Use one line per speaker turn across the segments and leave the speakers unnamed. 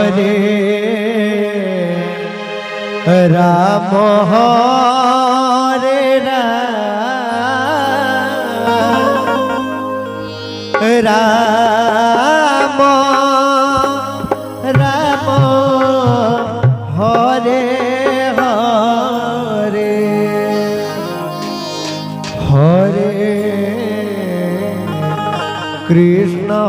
Hare Ram Hare Ram Ram Hare Hare Hare Krishna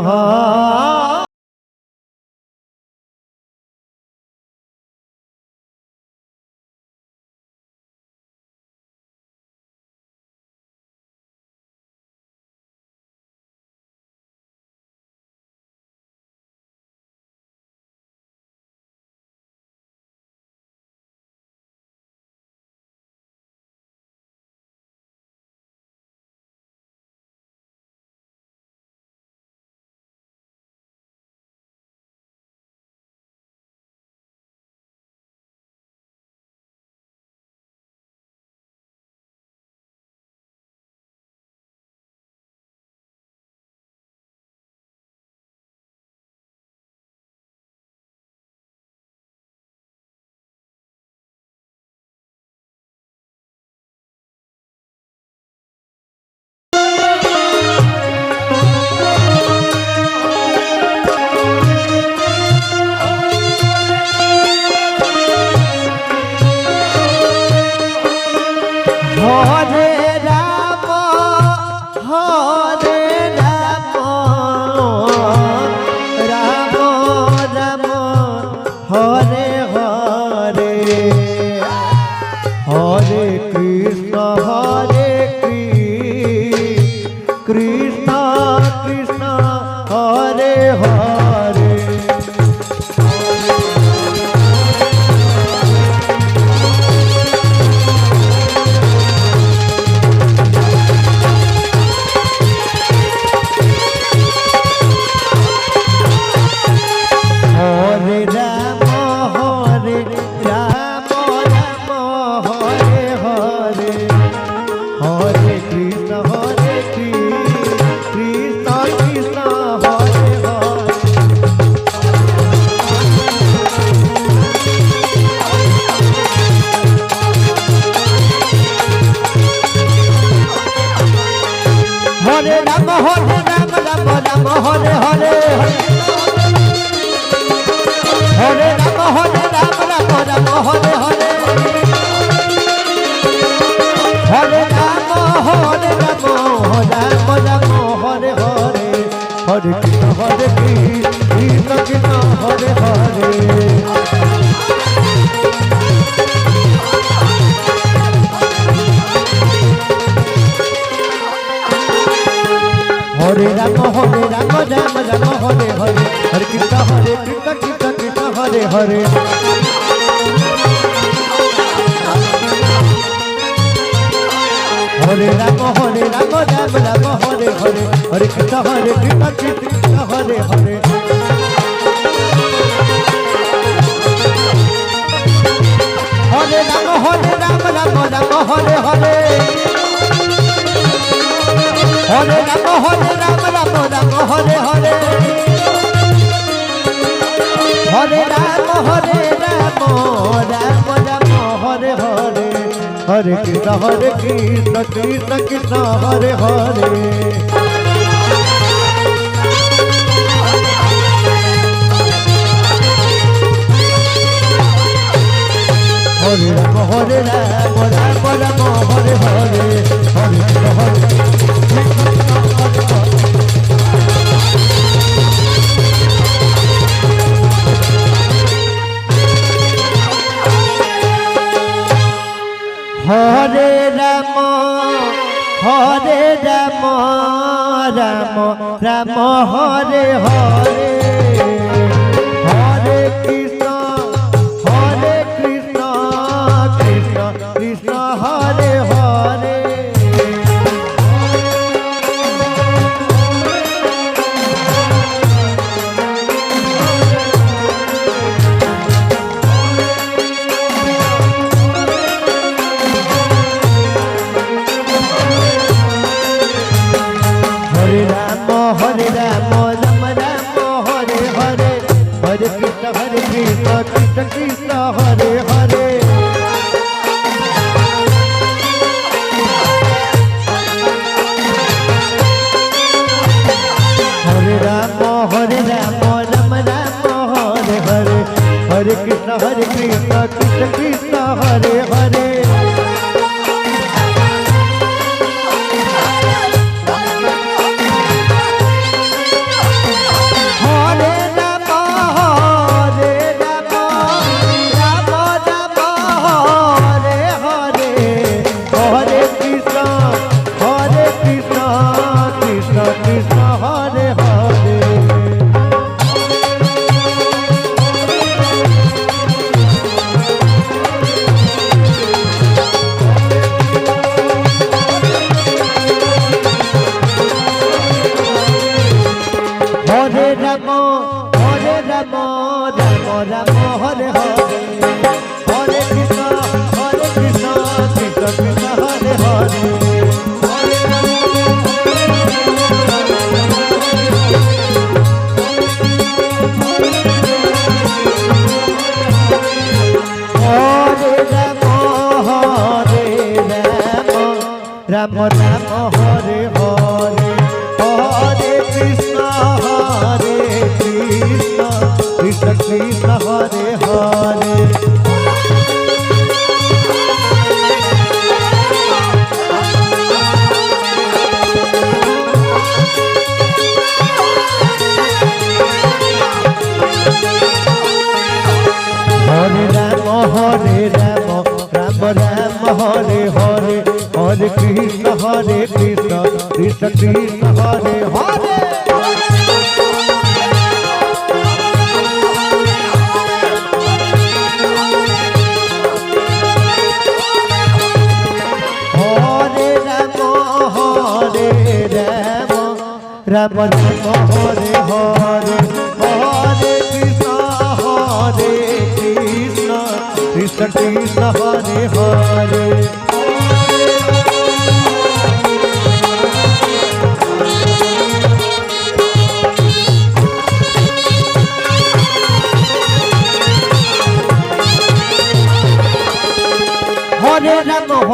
Hare Ram Ram Ram Hare Hare Hare Krishna Krishna Krishna Hare Hare Hare Ram Ram Ram Hare Hare Hare Ram Ram Ram Hare Hare Hare Ram Ram Ram Hare Hare Hare Krishna Krishna Hare Hare Hare Ram Ram Ram Hare Hare Hare Krishna Krishna Krishna Hare Hare Hare Ram Ram Ram Hare Hare Hare Krishna Krishna Hare Hare Hare Ram Ram Ram Hare Hare Hare Ram Ram Hare Hare Hare Ram Ram Ram Hare Hare Hare Krishna Krishna Krishna Hare Hare Hare Ram Ram Hare Hare Hare Krishna Hare Ram Ram Ram Hare Hare Hare Krishna Krishna Krishna Hare Hare Hare Ram Ram Ram Hare Krishna Krishna Hare Hare Hare Ram Ram Ram Hare Hare Hare Krishna Krishna Krishna Hare Hare Ram Ram Hare Hare Hare Krishna Krishna Krishna Hare Hare Hare Ram Ram Ram Hare Hare Hare Krishna Krishna Krishna Hare Hare Ram Ram Hare Hare Hare Krishna Krishna Krishna Hare Hare Hare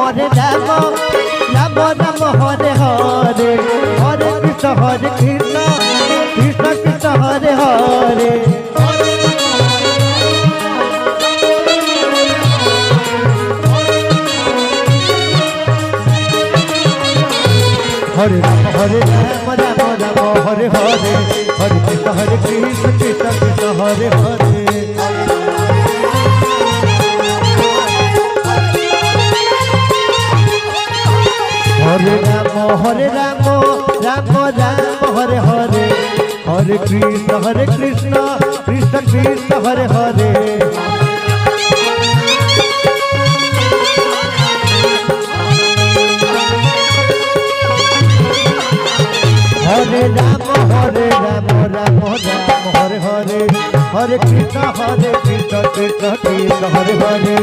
Ram Ram Ram Hare Hare Hare Krishna Krishna Krishna Hare Hare Hare Ram Ram Ram Hare Hare Hare Krishna Krishna Krishna Hare Hare Hare Ram Ram Ram Hare Hare Hare Krishna Krishna Krishna Hare Hare Hare Ram Ram Ram Hare Hare Hare Krishna Krishna Krishna Hare Hare Hare Ram Ram Ram Hare Hare Hare Krishna Krishna Krishna Hare Hare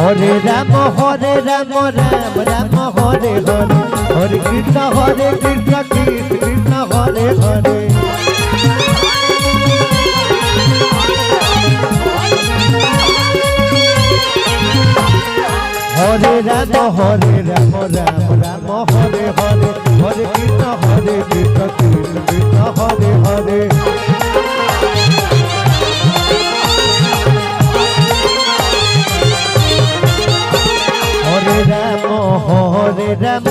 Hare Ram Ram Hare Hare Hare Krishna Krishna Krishna Hare Hare Hare Ram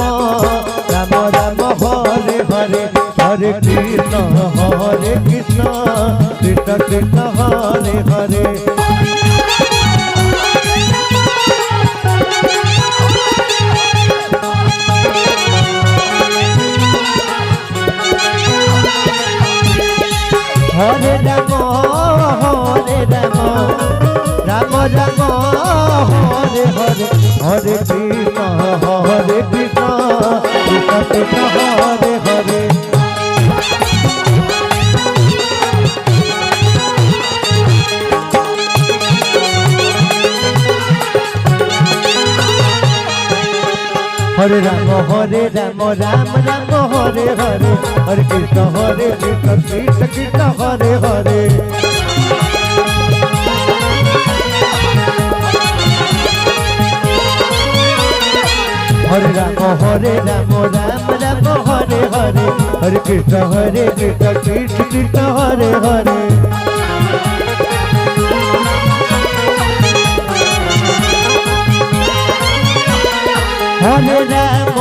Ram Ram Hare Hare Hare Krishna Krishna Krishna Hare Hare Hare Ram Ram Ram Hare Hare Hare Krishna Krishna Krishna Hare Hare Hare Ram Ram Ram Hare Hare Hare Krishna Krishna Krishna Hare Hare Hare Ram Ram Ram Hare Hare Hare Krishna Krishna Krishna Hare Hare Hare Ram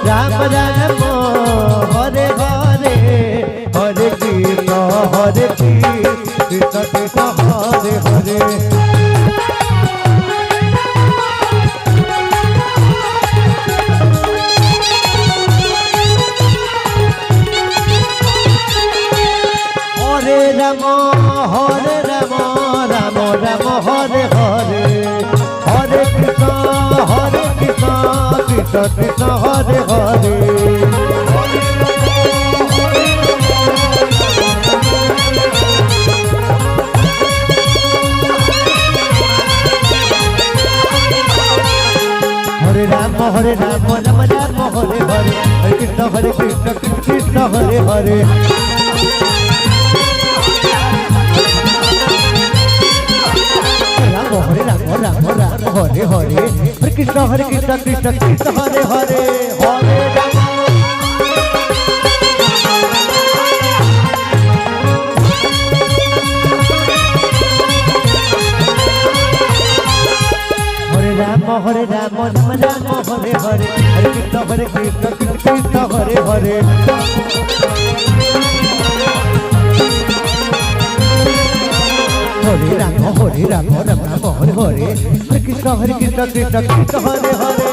Ram Ram Hare Hare Hare Krishna Krishna Krishna Hare Hare Hare Ram Ram Ram Hare Hare Hare Krishna Krishna Krishna Hare Hare Hare Ram Ram Ram Hare Hare Hare Krishna Krishna Hare Hare Hare Ram Hare Hare Hare Krishna Krishna Krishna Hare Hare Hare Ram Hare Ram Hare Hare Hare Krishna Krishna Hare Hare Hare Ram Ram Ram Hare Hare Hare Krishna Krishna Krishna Hare Hare